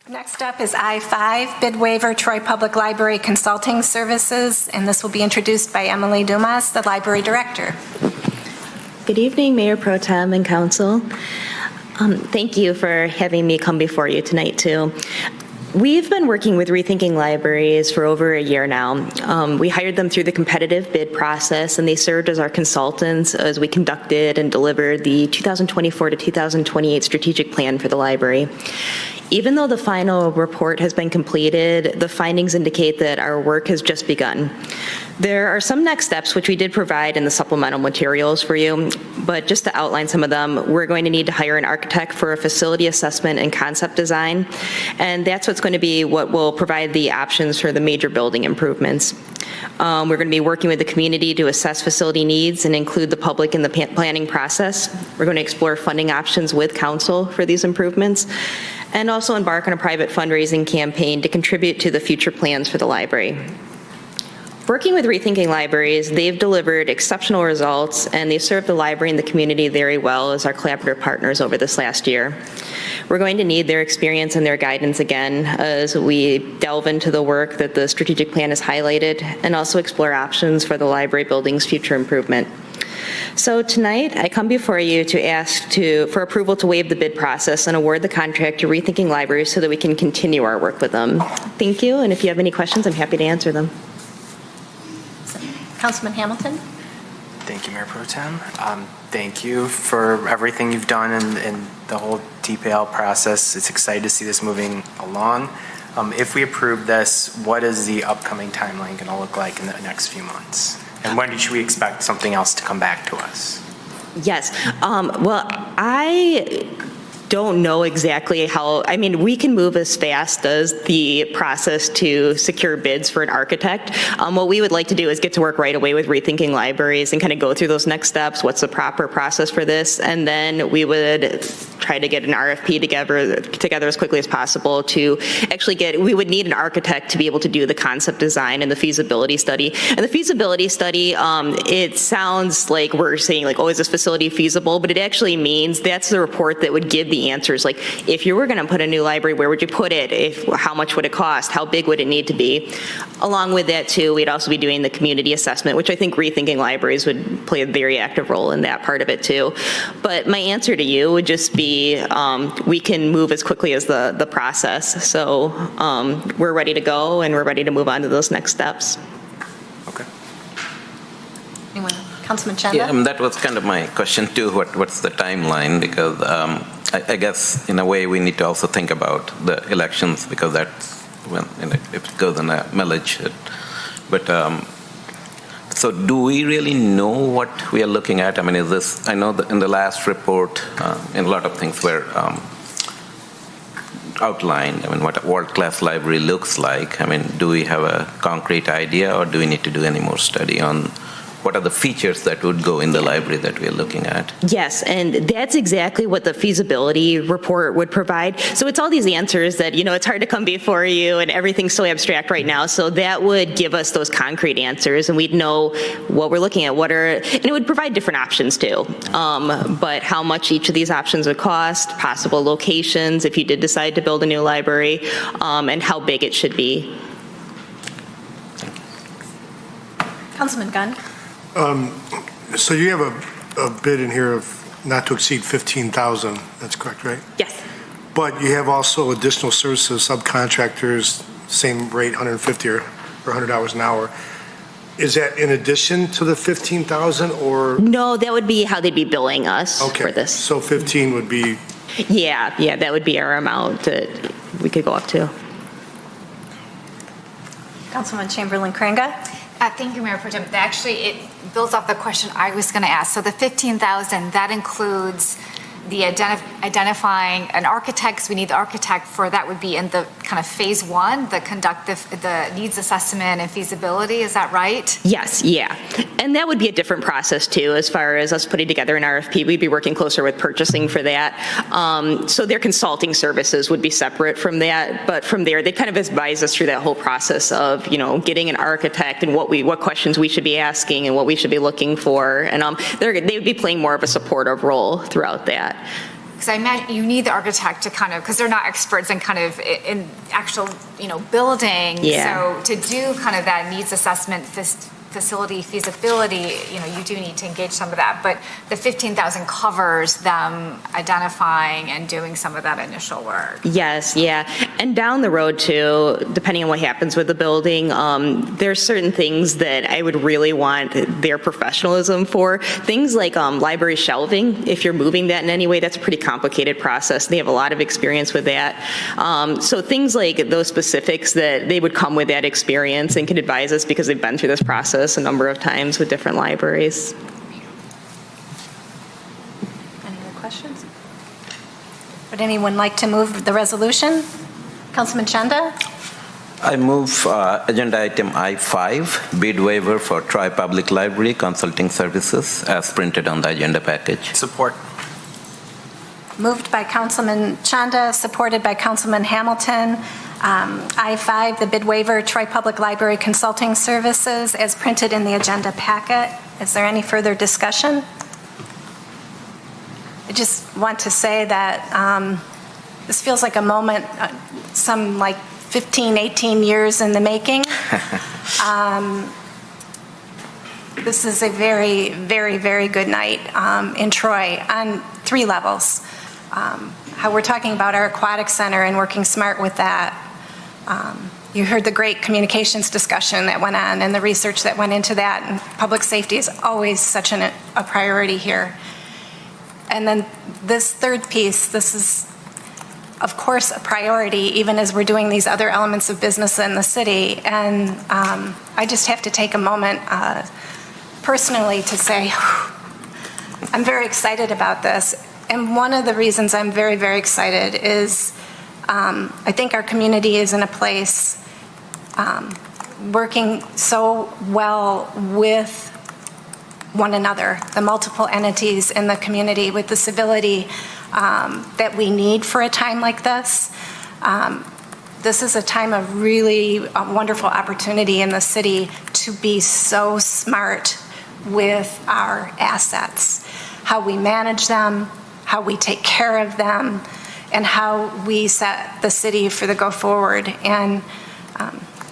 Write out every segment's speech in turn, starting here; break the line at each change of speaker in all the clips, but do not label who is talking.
Next up is I-5, bid waiver, Troy Public Library Consulting Services, and this will be introduced by Emily Dumas, the Library Director.
Good evening, Mayor Pro Tem and Council. Thank you for having me come before you tonight, too. We've been working with Rethinking Libraries for over a year now. We hired them through the competitive bid process, and they served as our consultants as we conducted and delivered the 2024 to 2028 strategic plan for the library. Even though the final report has been completed, the findings indicate that our work has just begun. There are some next steps which we did provide in the supplemental materials for you, but just to outline some of them, we're going to need to hire an architect for a facility assessment and concept design, and that's what's going to be what will provide the options for the major building improvements. We're going to be working with the community to assess facility needs and include the public in the planning process. We're going to explore funding options with council for these improvements, and also embark on a private fundraising campaign to contribute to the future plans for the library. Working with Rethinking Libraries, they've delivered exceptional results, and they've served the library and the community very well as our collaborative partners over this last year. We're going to need their experience and their guidance again as we delve into the work that the strategic plan has highlighted and also explore options for the library building's future improvement. So tonight, I come before you to ask for approval to waive the bid process and award the contract to Rethinking Libraries so that we can continue our work with them. Thank you, and if you have any questions, I'm happy to answer them.
Councilman Hamilton.
Thank you, Mayor Pro Tem. Thank you for everything you've done in the whole TPL process. It's exciting to see this moving along. If we approve this, what is the upcoming timeline going to look like in the next few months? And when should we expect something else to come back to us?
Yes. Well, I don't know exactly how, I mean, we can move as fast as the process to secure bids for an architect. What we would like to do is get to work right away with Rethinking Libraries and kind of go through those next steps. What's the proper process for this? And then we would try to get an RFP together as quickly as possible to actually we would need an architect to be able to do the concept design and the feasibility study. And the feasibility study, it sounds like we're saying like, oh, is this facility feasible? But it actually means that's the report that would give the answers. Like, if you were going to put a new library, where would you put it? How much would it cost? How big would it need to be? Along with that, too, we'd also be doing the community assessment, which I think Rethinking Libraries would play a very active role in that part of it, too. But my answer to you would just be we can move as quickly as the process. So we're ready to go, and we're ready to move on to those next steps.
Okay.
Anyone? Councilman Chanda?
Yeah, that was kind of my question too. What's the timeline? Because I guess in a way we need to also think about the elections, because that's when if it goes in a millage. But so do we really know what we are looking at? I mean, is this? I know that in the last report, in a lot of things were outlined. I mean, what a world-class library looks like. I mean, do we have a concrete idea, or do we need to do any more study on what are the features that would go in the library that we're looking at?
Yes, and that's exactly what the feasibility report would provide. So it's all these answers that, you know, it's hard to come before you and everything's so abstract right now. So that would give us those concrete answers, and we'd know what we're looking at, and it would provide different options too. But how much each of these options would cost, possible locations if you did decide to build a new library, and how big it should be.
Councilman Gunn.
So you have a bid in here of not to exceed 15,000. That's correct, right?
Yes.
But you have also additional services, subcontractors, same rate, 150 or $100 an hour. Is that in addition to the 15,000, or?
No, that would be how they'd be billing us for this.
So 15 would be?
Yeah, that would be our amount that we could go up to.
Councilman Chamberlain Crainga.
Thank you, Mayor Pro Tem. Actually, it builds off the question I was going to ask. So the 15,000, that includes the identifying an architect, 'cause we need the architect for that would be in the kind of phase one, the needs assessment and feasibility, is that right?
Yes, yeah. And that would be a different process too, as far as us putting together an RFP. We'd be working closer with purchasing for that. So their consulting services would be separate from that, but from there, they kind of advise us through that whole process of, you know, getting an architect and what questions we should be asking and what we should be looking for. And they would be playing more of a supportive role throughout that.
because I imagine you need the architect to kind of, because they're not experts in kind of in actual, building.
Yeah.
So to do kind of that needs assessment, facility feasibility, you do need to engage some of that, but the 15,000 covers them identifying and doing some of that initial work.
Yes, yeah. And down the road too, depending on what happens with the building, there's certain things that I would really want their professionalism for. Things like library shelving, if you're moving that in any way, that's a pretty complicated process. They have a lot of experience with that. So things like those specifics that they would come with that experience and can advise us because they've been through this process a number of times with different libraries.
Any other questions? Would anyone like to move the resolution? Councilman Chanda?
I move agenda item I-5, bid waiver for Troy Public Library Consulting Services as printed on the agenda package.
Support.
Moved by Councilman Chanda, supported by Councilman Hamilton. I-5, the bid waiver, Troy Public Library Consulting Services, as printed in the agenda packet. Is there any further discussion? I just want to say that this feels like a moment, some like 15, 18 years in the making. This is a very, very, very good night in Troy on 3 levels. How we're talking about our aquatic center and working smart with that. You heard the great communications discussion that went on and the research that went into that, and public safety is always such a priority here. And then this third piece, this is, of course, a priority even as we're doing these other elements of business in the city. And I just have to take a moment personally to say, I'm very excited about this. And one of the reasons I'm very, very excited is I think our community is in a place working so well with one another, the multiple entities in the community, with the civility that we need for a time like this. This is a time of really wonderful opportunity in the city to be so smart with our assets, how we manage them, how we take care of them, and how we set the city for the go forward. And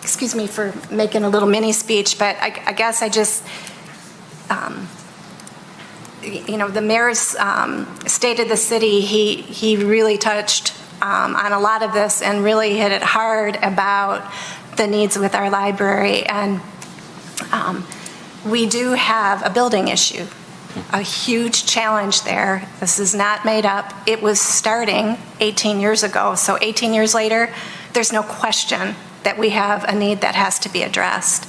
excuse me for making a little mini speech, but I guess I just, the mayor's state of the city, he really touched on a lot of this and really hit it hard about the needs with our library. And we do have a building issue, a huge challenge there. This is not made up. It was starting 18 years ago. So 18 years later, there's no question that we have a need that has to be addressed.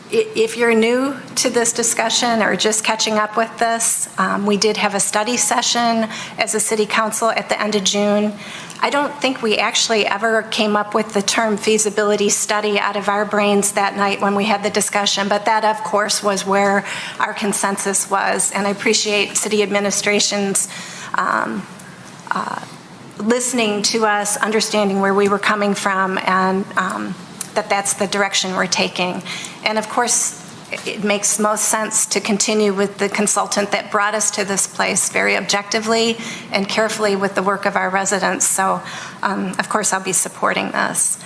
If you're new to this discussion or just catching up with this, we did have a study session as a city council at the end of June. I don't think we actually ever came up with the term feasibility study out of our brains that night when we had the discussion, but that, of course, was where our consensus was. And I appreciate city administration's listening to us, understanding where we were coming from, and that's the direction we're taking. And of course, it makes most sense to continue with the consultant that brought us to this place very objectively and carefully with the work of our residents. So, of course, I'll be supporting this.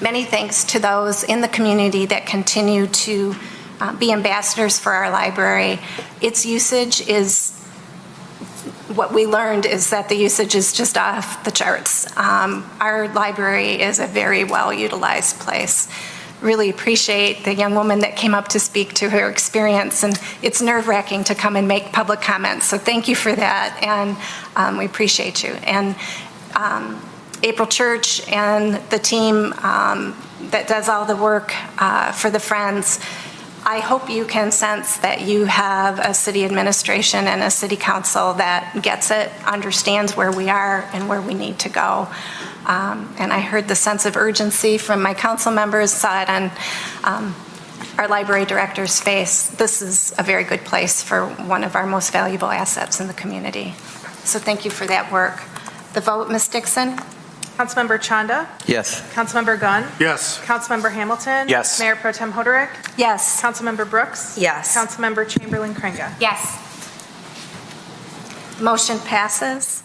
Many thanks to those in the community that continue to be ambassadors for our library. Its usage is, what we learned is that the usage is just off the charts. Our library is a very well-utilized place. Really appreciate the young woman that came up to speak to her experience, and it's nerve-wracking to come and make public comments, so thank you for that, and we appreciate you. And April Church and the team that does all the work for the Friends, I hope you can sense that you have a city administration and a city council that gets it, understands where we are and where we need to go. And I heard the sense of urgency from my council members, saw it on our library director's face. This is a very good place for one of our most valuable assets in the community. So thank you for that work. The vote, Ms. Dixon?
Councilmember Chanda?
Yes.
Councilmember Gunn?
Yes.
Councilmember Hamilton?
Yes.
Mayor Pro Tem Hoderick?
Yes.
Councilmember Brooks?
Yes.
Councilmember Chamberlain Craig?
Yes.
Motion passes.